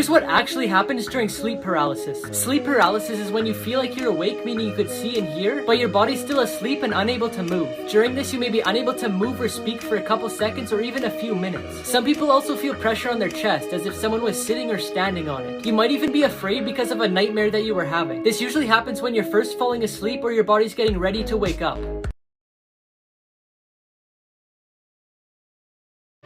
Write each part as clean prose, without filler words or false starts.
Here's what actually happens during sleep paralysis. Sleep paralysis is when you feel like you're awake, meaning you could see and hear, but your body's still asleep and unable to move. During this, you may be unable to move or speak for a couple seconds or even a few minutes. Some people also feel pressure on their chest, as if someone was sitting or standing on it. You might even be afraid because of a nightmare that you were having. This usually happens when you're first falling asleep or your body's getting ready to wake up.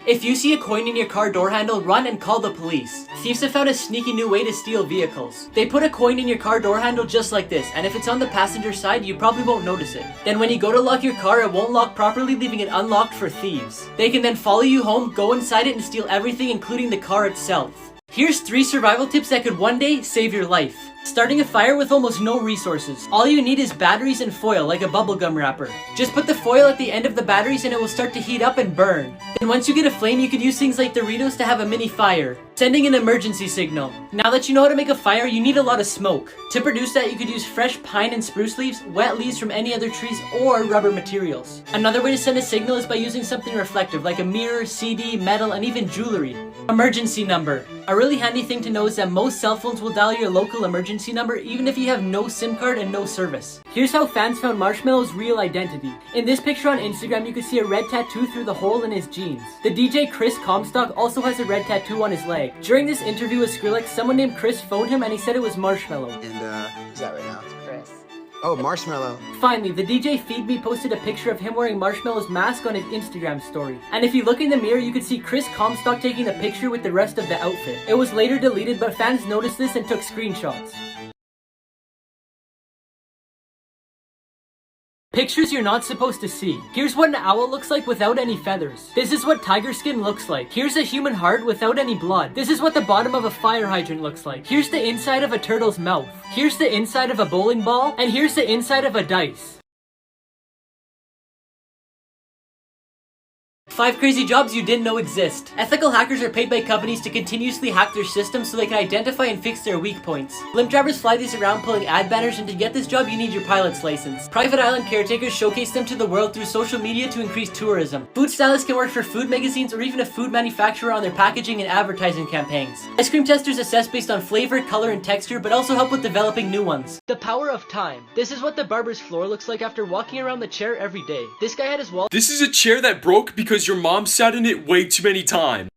If you see a coin in your car door handle, run and call the police. Thieves have found a sneaky new way to steal vehicles. They put a coin in your car door handle just like this, and if it's on the passenger side, you probably won't notice it. Then when you go to lock your car, it won't lock properly, leaving it unlocked for thieves. They can then follow you home, go inside it, and steal everything, including the car itself. Here's 3 survival tips that could one day save your life. Starting a fire with almost no resources. All you need is batteries and foil, like a bubblegum wrapper. Just put the foil at the end of the batteries and it will start to heat up and burn. Then once you get a flame, you could use things like Doritos to have a mini fire. Sending an emergency signal. Now that you know how to make a fire, you need a lot of smoke. To produce that, you could use fresh pine and spruce leaves, wet leaves from any other trees, or rubber materials. Another way to send a signal is by using something reflective, like a mirror, CD, metal, and even jewelry. Emergency number. A really handy thing to know is that most cell phones will dial your local emergency number even if you have no SIM card and no service. Here's how fans found Marshmallow's real identity. In this picture on Instagram, you can see a red tattoo through the hole in his jeans. The DJ Chris Comstock also has a red tattoo on his leg. During this interview with Skrillex, someone named Chris phoned him and he said it was Marshmallow. And is that right now? It's Chris. Oh, Marshmallow. Finally, the DJ Feed Me posted a picture of him wearing Marshmallow's mask on his Instagram story. And if you look in the mirror, you could see Chris Comstock taking the picture with the rest of the outfit. It was later deleted, but fans noticed this and took screenshots. Pictures you're not supposed to see. Here's what an owl looks like without any feathers. This is what tiger skin looks like. Here's a human heart without any blood. This is what the bottom of a fire hydrant looks like. Here's the inside of a turtle's mouth. Here's the inside of a bowling ball. And here's the inside of a dice. 5 crazy jobs you didn't know exist. Ethical hackers are paid by companies to continuously hack their systems so they can identify and fix their weak points. Blimp drivers fly these around pulling ad banners, and to get this job you need your pilot's license. Private island caretakers showcase them to the world through social media to increase tourism. Food stylists can work for food magazines or even a food manufacturer on their packaging and advertising campaigns. Ice cream testers assess based on flavor, color, and texture, but also help with developing new ones. The power of time. This is what the barber's floor looks like after walking around the chair every day. This guy had his wall. This is a chair that broke because your mom sat in it way too many times.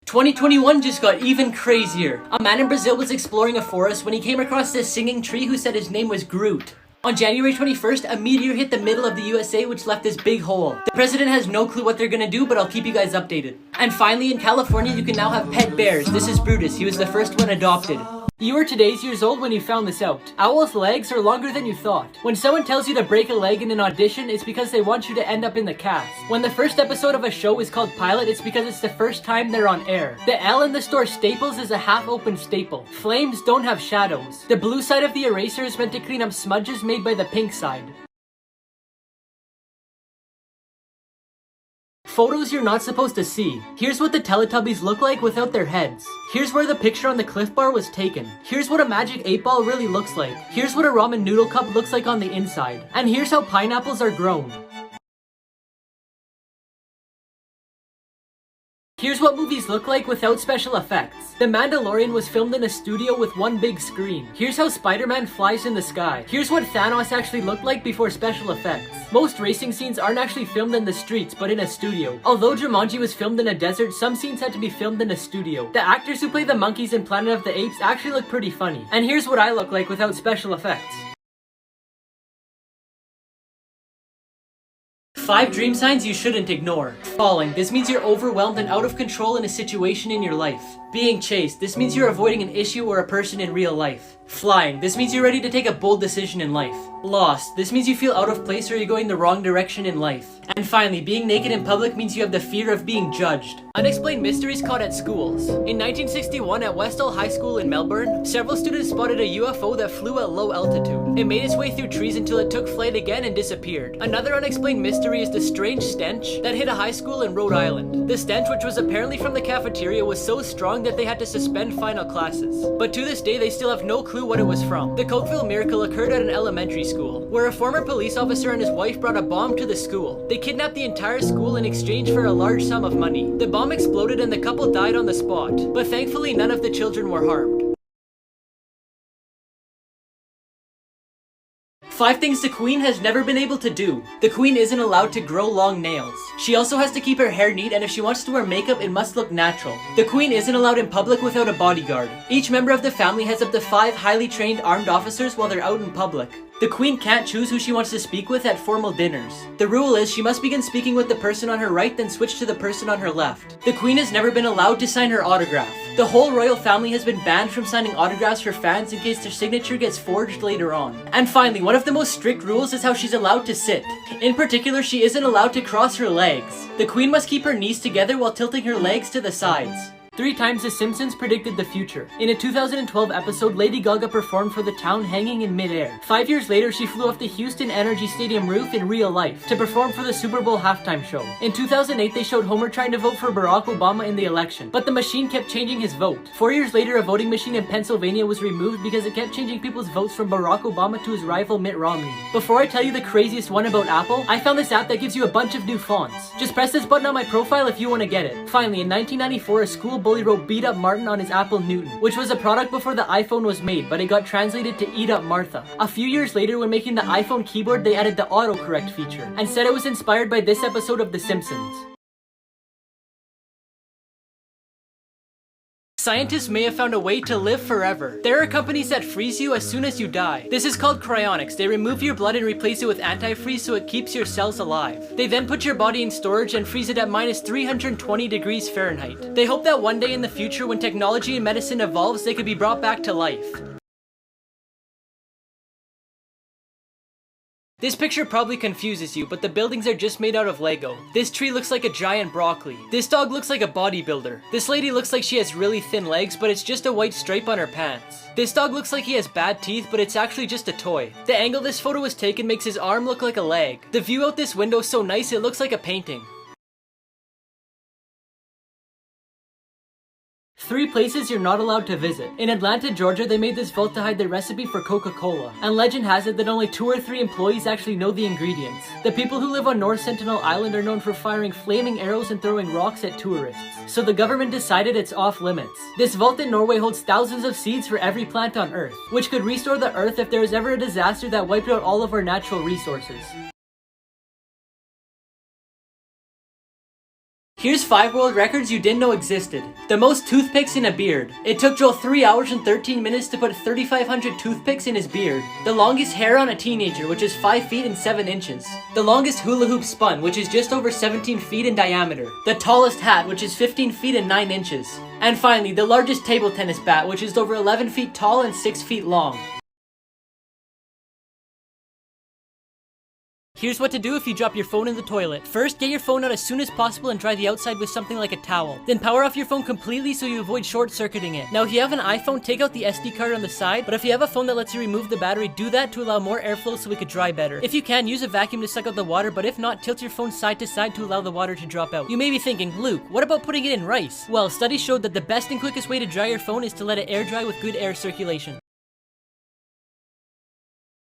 2021 just got even crazier. A man in Brazil was exploring a forest when he came across this singing tree who said his name was Groot. On January 21st, a meteor hit the middle of the USA, which left this big hole. The president has no clue what they're gonna do, but I'll keep you guys updated. And finally, in California, you can now have pet bears. This is Brutus. He was the first one adopted. You were today's years old when you found this out. Owls' legs are longer than you thought. When someone tells you to break a leg in an audition, it's because they want you to end up in the cast. When the first episode of a show is called pilot, it's because it's the first time they're on air. The L in the store Staples is a half-open staple. Flames don't have shadows. The blue side of the eraser is meant to clean up smudges made by the pink side. Photos you're not supposed to see. Here's what the Teletubbies look like without their heads. Here's where the picture on the Cliff Bar was taken. Here's what a magic 8-ball really looks like. Here's what a ramen noodle cup looks like on the inside. And here's how pineapples are grown. Here's what movies look like without special effects. The Mandalorian was filmed in a studio with one big screen. Here's how Spider-Man flies in the sky. Here's what Thanos actually looked like before special effects. Most racing scenes aren't actually filmed in the streets, but in a studio. Although Jumanji was filmed in a desert, some scenes had to be filmed in a studio. The actors who play the monkeys in Planet of the Apes actually look pretty funny. And here's what I look like without special effects. 5 dream signs you shouldn't ignore. Falling. This means you're overwhelmed and out of control in a situation in your life. Being chased. This means you're avoiding an issue or a person in real life. Flying. This means you're ready to take a bold decision in life. Lost. This means you feel out of place or you're going the wrong direction in life. And finally, being naked in public means you have the fear of being judged. Unexplained mysteries caught at schools. In 1961 at Westall High School in Melbourne, several students spotted a UFO that flew at low altitude. It made its way through trees until it took flight again and disappeared. Another unexplained mystery story is the strange stench that hit a high school in Rhode Island. The stench, which was apparently from the cafeteria, was so strong that they had to suspend final classes. But to this day, they still have no clue what it was from. The Cokeville miracle occurred at an elementary school, where a former police officer and his wife brought a bomb to the school. They kidnapped the entire school in exchange for a large sum of money. The bomb exploded and the couple died on the spot, but thankfully none of the children were harmed. 5 things the Queen has never been able to do. The Queen isn't allowed to grow long nails. She also has to keep her hair neat, and if she wants to wear makeup, it must look natural. The Queen isn't allowed in public without a bodyguard. Each member of the family has up to 5 highly trained armed officers while they're out in public. The Queen can't choose who she wants to speak with at formal dinners. The rule is she must begin speaking with the person on her right, then switch to the person on her left. The Queen has never been allowed to sign her autograph. The whole royal family has been banned from signing autographs for fans in case their signature gets forged later on. And finally, one of the most strict rules is how she's allowed to sit. In particular, she isn't allowed to cross her legs. The Queen must keep her knees together while tilting her legs to the sides. 3 times The Simpsons predicted the future. In a 2012 episode, Lady Gaga performed for the town hanging in midair. 5 years later, she flew off the Houston Energy Stadium roof in real life to perform for the Super Bowl halftime show. In 2008, they showed Homer trying to vote for Barack Obama in the election, but the machine kept changing his vote. 4 years later, a voting machine in Pennsylvania was removed because it kept changing people's votes from Barack Obama to his rival Mitt Romney. Before I tell you the craziest one about Apple, I found this app that gives you a bunch of new fonts. Just press this button on my profile if you want to get it. Finally, in 1994, a school bully wrote "Beat Up Martin" on his Apple Newton, which was a product before the iPhone was made, but it got translated to "Eat Up Martha." A few years later, when making the iPhone keyboard, they added the autocorrect feature, and said it was inspired by this episode of The Simpsons. Scientists may have found a way to live forever. There are companies that freeze you as soon as you die. This is called cryonics. They remove your blood and replace it with antifreeze so it keeps your cells alive. They then put your body in storage and freeze it at minus 320 degrees Fahrenheit. They hope that one day in the future, when technology and medicine evolves, they could be brought back to life. This picture probably confuses you, but the buildings are just made out of Lego. This tree looks like a giant broccoli. This dog looks like a bodybuilder. This lady looks like she has really thin legs, but it's just a white stripe on her pants. This dog looks like he has bad teeth, but it's actually just a toy. The angle this photo was taken makes his arm look like a leg. The view out this window is so nice it looks like a painting. 3 places you're not allowed to visit. In Atlanta, Georgia, they made this vault to hide the recipe for Coca-Cola. And legend has it that only 2 or 3 employees actually know the ingredients. The people who live on North Sentinel Island are known for firing flaming arrows and throwing rocks at tourists. So the government decided it's off limits. This vault in Norway holds thousands of seeds for every plant on Earth, which could restore the Earth if there was ever a disaster that wiped out all of our natural resources. Here's 5 world records you didn't know existed. The most toothpicks in a beard. It took Joel 3 hours and 13 minutes to put 3,500 toothpicks in his beard. The longest hair on a teenager, which is 5 feet and 7 inches. The longest hula hoop spun, which is just over 17 feet in diameter. The tallest hat, which is 15 feet and 9 inches. And finally, the largest table tennis bat, which is over 11 feet tall and 6 feet long. Here's what to do if you drop your phone in the toilet. First, get your phone out as soon as possible and dry the outside with something like a towel. Then power off your phone completely so you avoid short-circuiting it. Now, if you have an iPhone, take out the SD card on the side, but if you have a phone that lets you remove the battery, do that to allow more airflow so it could dry better. If you can, use a vacuum to suck out the water, but if not, tilt your phone side to side to allow the water to drop out. You may be thinking, Luke, what about putting it in rice? Well, studies showed that the best and quickest way to dry your phone is to let it air dry with good air circulation.